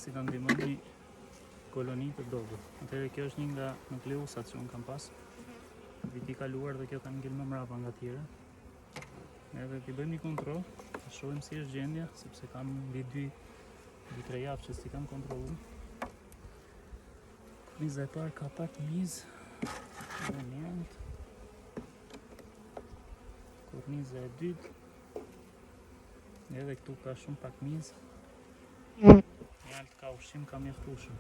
Si të ndihmon një koloni të dobët. Atëherë kjo është një nga nukleusat që unë kam pas. Viti kaluar dhe kjo ka ngel më mrapa nga tjera. Edhe t'i bëjmë një kontroll, të shohim si është gjendja, sepse kam mbi 2-3 javë që si kam kontrollu. Korniza e parë ka pak mizë, dhe mjent. Korniza e dytë, edhe këtu ka shumë pak mizë. Mjalt ka ushqim, ka mjaftueshëm.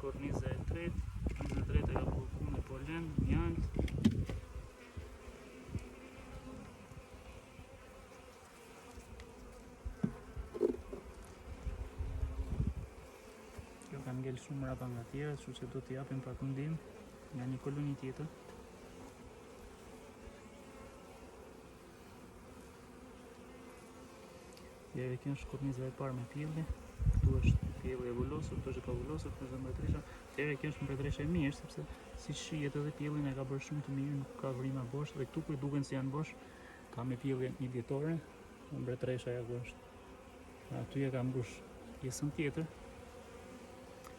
Korniza e tretë e ka përku me polen, mjalt. Kjo ka ngel shumë mrapa nga tjera, kështu që do t'i japim pak ndihmë nga një koloni tjetër. Dhe kjo është korniza e parë me pjelli. Këtu është pjelli e vullosur, këtu është e pa vullosur, këtu është mbretëresha. Atëherë kjo është mbretëresha e mirë, sepse si shihet edhe pjellin e ka bërë shumë të mirë, nuk ka vrima bosh, dhe këtu kur duken se janë bosh, ka me pjellje një vjetore, mbretëresha ja ku është. Aty e ka mbush pjesën tjetër.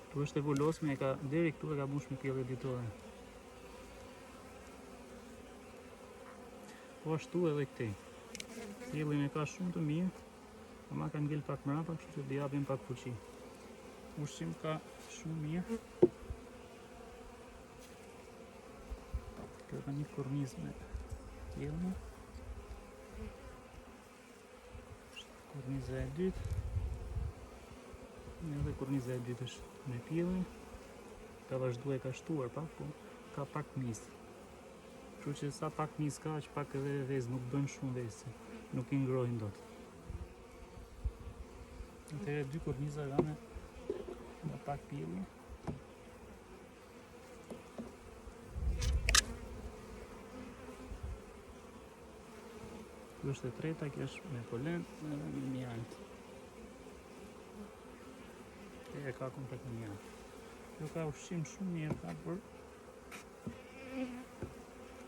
Këtu është e vullosme, deri këtu e ka mbush me pjellje vjetore. Po ashtu edhe këtej. Pjellin e ka shumë të mirë. Ama ka ngel pak mrapa, kështu që t'i japim pak fuqi. Ushqim ka shumë mirë. Kjo ka një kornizë me pjellje. Korniza e dytë. Edhe korniza e dytë është me pjellje. Ka vazhdu e ka shtuar pak, po ka pak mizë. Kështu që sa pak mizë ka, që pak edhe vezë, nuk bën shumë vezë, nuk i ngrohin dot. Atëherë dy korniza kanë me pak pjellje. Kjo është e treta, kjo është me polen dhe me mjalt. E ka komplet me mjalt. Kjo ka ushqim shumë mirë, ka për...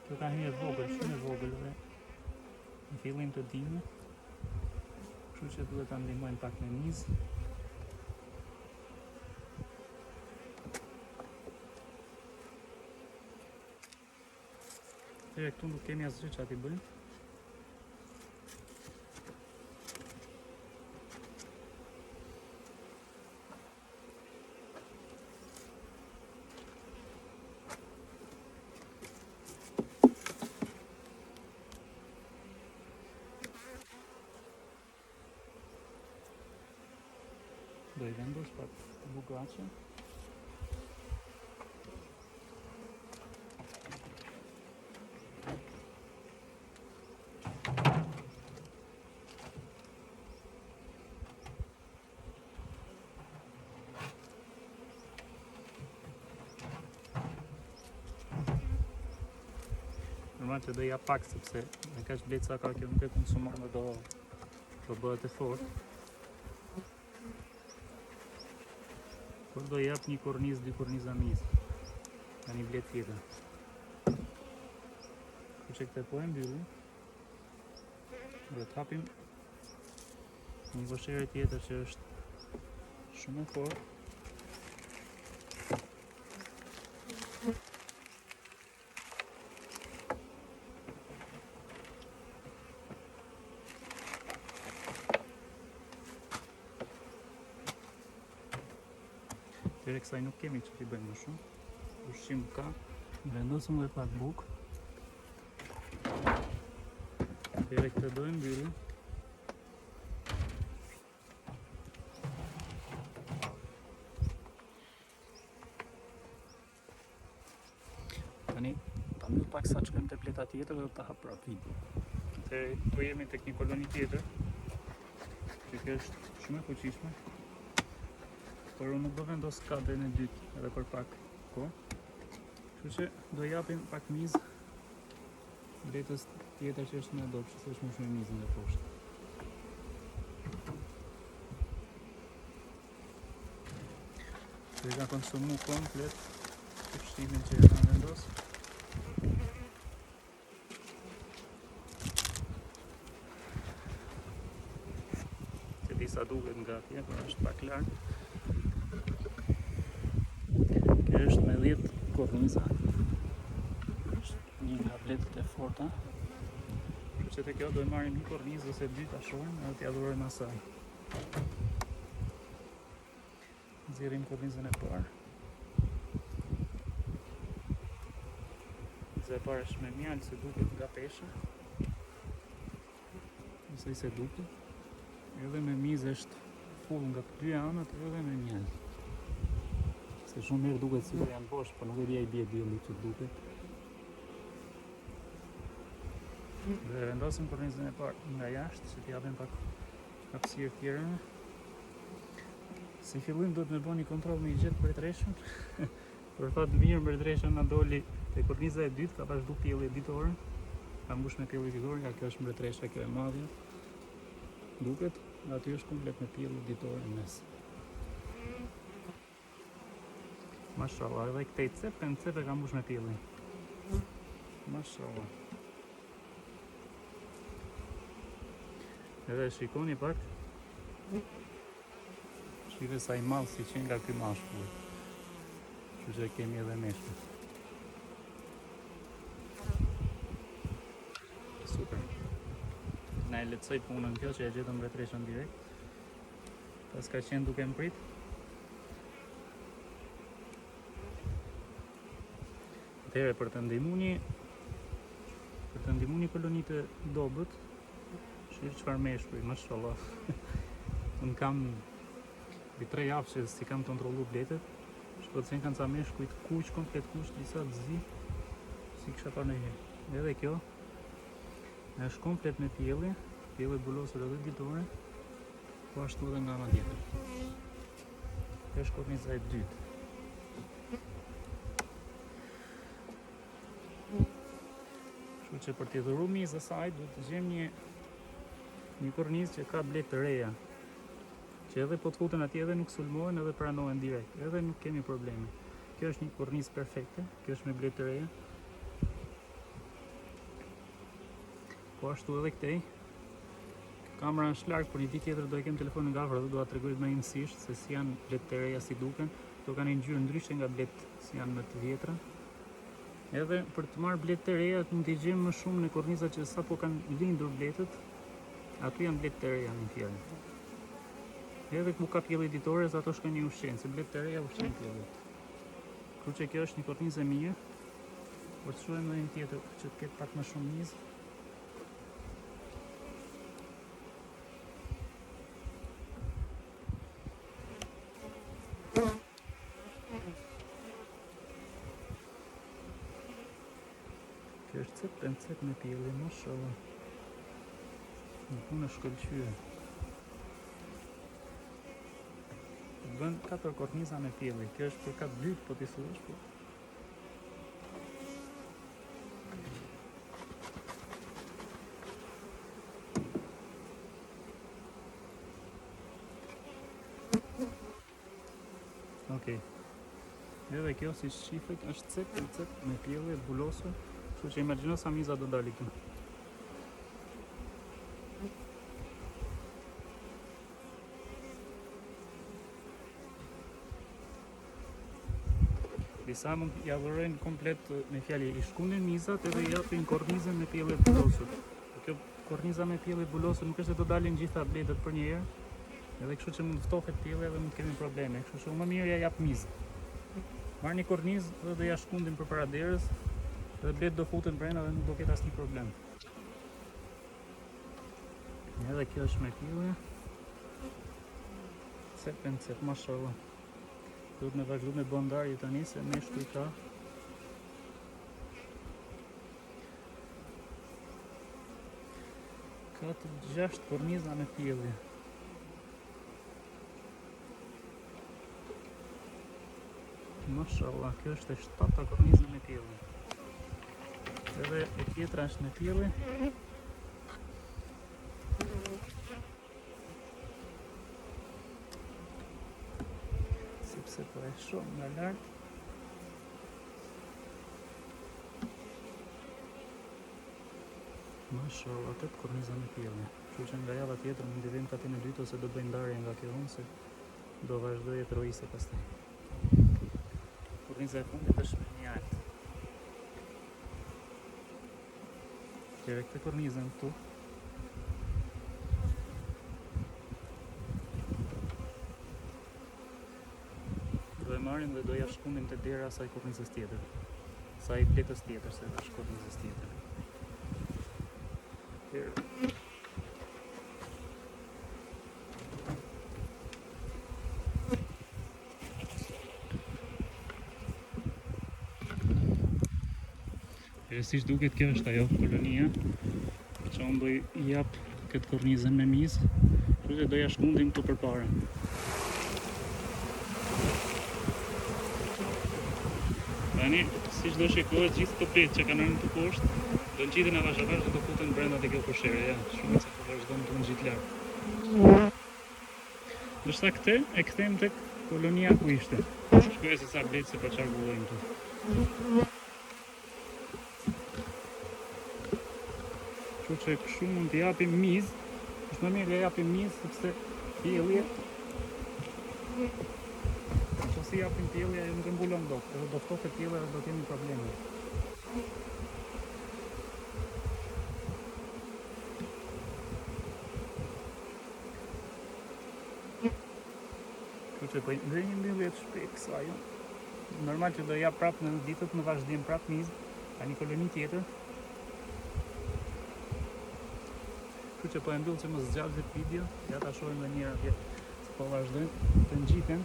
Kjo ka hyrë vogël, shumë e vogël dhe në fillim të dimit. Kështu që duhet ta ndihmojmë pak me mizë. Atëherë këtu nuk kemi asgjë që ati bëjmë. Do I vendos pak bugace. Normal që do ja pak, sepse me kaq bleca ka kjo nuk e konsumon dhe do bëhet e fortë. Por do jap një kornizë, 2 korniza mizë, nga një blet tjetër. Kështu që këtë po e mbyllim. Do t'hapim një voshere tjetër që është shumë e fortë. Tere kësaj nuk kemi që t'i bëjmë më shumë. Ushqim ka, vendosëm dhe pak bukë. Tere këtë do e mbyllim. Tani, ta mbyll pak sa që këm të pleta tjetër dhe ta hap prap video. Tere, tu jemi tek një koloni tjetër, që kjo është shumë e fuqishme. Por unë nuk do vendos kadrin e dytë edhe për pak kohë. Kështu që do japim pak mizë bletës tjetër që është më e dobët, që është më shumë mizë nga poshtë. Dhe ka konsumu komplet ushqimin që e kam vendosur. disa duket nga atje, por është pak lart. Kjo është me 10 korniza. Është një nga bletët e forta. Kështu që te kjo do e marrim një kornizë ose dy ta shohim edhe t'ia dhurojmë asaj. Nxjerrim kornizën e parë. Korniza e parë është me mjalë se duket nga pesha. Nëse se duket. Edhe me mizë është full nga të dy anët edhe me mjalë. Se shumë mirë duket sikur janë bosh, por nuk e di ai bie dielli që duket. Dhe vendosim kornizën e parë nga jashtë, që t'i japim pak hapësirë tjerëve. Si fillim duhet me bëni kontroll me i gjetë mbretëreshën. Për fat mirë mbretëreshën na doli te korniza e dytë, ka vazhdu pjelli ditore. Ka mbush me pjelli ditore, ja kjo është mbretëresha, kjo e madhe. Duket, aty është komplet me pjelli ditore në mes. Mashallah, edhe këtej cep e ka mbush me pjelli. Mashallah. Edhe shikoni pak. Shikoni sa i madh si qenë nga ky mashkull. Kështu që kemi edhe meshkull. Super. Na e lehtësoi punën kjo që e gjetëm mbretëreshën direkt. Pas ka qenë duke më prit. Atëherë për të ndihmuni kolonitë dobët, shihni çfarë meshkuj, mashallah. Unë kam 3 javë që si kam kontrollu bletet. Shkotsen kanë ca meshkuj të kuq, komplet kuq, disa të zi, si kisha parë ndonjëherë. Edhe kjo është komplet me pjelli bulosur edhe ditore, po ashtu edhe nga ana tjetër. Kjo është korniza e dytë. Kështu që për t'i dhuruar mizë asaj, duhet të gjejmë një kornizë që ka bletë të reja, që edhe po të futen atje edhe nuk sulmohen edhe pranohen direkt, edhe nuk kemi probleme. Kjo është një kornizë perfekte, kjo është me bletë të reja. Po ashtu edhe këtej. Kamera është larg, por një ditë tjetër do e kem telefonin nga afër dhe do ta tregoj më imësisht se si janë bletë të reja, si duken. Këto kanë një ngjyrë ndryshe nga bletë si janë më të vjetra. Edhe për të marrë bletë të reja mund t'i gjejmë më shumë në kornizat që sapo kanë lindur bletët. Aty janë bletë të reja në fjalë. Edhe ku ka pjelli ditore, ato shkojnë një ushqen, se bletë të reja ushqen pjellit. Kështu që kjo është një kornizë e mirë. Por të shohim edhe një tjetër që të ketë pak më shumë mizë. Kjo është cep me pjelli, mashallah. Në punë shkëlqyer. Bën 4 korniza me pjelli. Kjo është për kat dytë, po t'i thuash, po. Okej. Edhe kjo si shifet është cep me pjelli bulosur. Kështu që imagjino sa miza do dalë këtu. Disa mund t'i adhurojnë komplet me fjalë i shkundin mizat edhe i japin kornizën me pjelli bulosur. Kjo korniza me pjelli bulosur nuk është se do dalin gjitha bletët për një herë. Edhe kështu që mund ftohet pjelli edhe mund kemi probleme. Kështu që më mirë ja jap mizë. Marr një kornizë dhe do ja shkundin përpara derës. Dhe bletë do futen brenda dhe nuk do ketë asnjë problem. Edhe kjo është me pjelli. Cep, mashallah. Duhet me vazhdu me bondarje tani se meshkuj ka. Ka të 6 korniza me pjelli. Mashallah, kjo është e 7-ta korniza me pjelli. Edhe e tjetra është me pjelli. Sepse po e shoh nga lart. Mashallah, 8 korniza me pjelli. Kështu që nga java tjetër mund të vim katin e dytë ose do bëjmë ndarje nga kjo unë se do vazhdoj e trojise pastaj. Korniza e fundit është me një alt. Tjere këtë kornizën këtu. Do e marrim dhe do ja shkundim të dera asaj kornizës tjetër. Asaj pletës tjetër, se është kornizës tjetër. Rësisht duket kjo është ajo kolonia që unë do i jap këtë kornizën me mizë, kështu që do ja shkundim këtu përpara. Tani, siç do shikohet gjithë këto pletë që kanë rënë të poshtë, do ngjiten avash avash dhe do futen brenda te kjo koshere, ja, shumë se po vazhdon të ngjit lart. Ndërsa këtë e kthejmë tek kolonia ku ishte. Shkoj se sa bletë se po çarkullojmë këtu. Kështu që kështu mund t'i japim mizë, është më mirë le japim mizë sepse pjellje, që si japim pjellje e nuk e mbulon dot, edhe do ftohet pjellje dhe do t'jemi probleme. Kështu që po dhe një mbyllje të shpejtë kësaj. Normal që do jap prap në ditët në vazhdim prap mizë, ka një koloni tjetër. Kështu që po e mbyll që mos zgjat video, ja ta shohim edhe njëra atje se po vazhdojnë të ngjiten.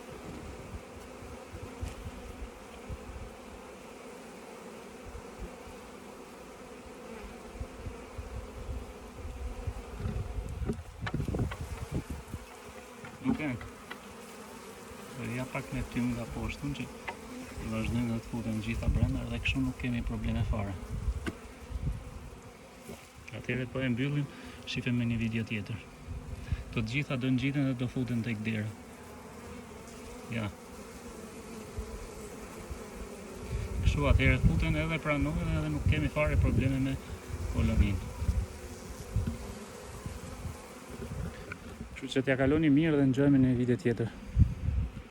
Nuk ja pak me tym nga poshtën që vazhdojnë dhe të futen gjitha brenda dhe kështu nuk kemi probleme fare. Atëherë po e mbyllim, shifem me një video tjetër. Të gjitha do ngjiten dhe do futen tek dera. Ja. Kështu atëherë futen edhe pranohen edhe nuk kemi fare probleme me koloninë. Kështu që t'ja kaloni mirë dhe ngjojmë në një video tjetër.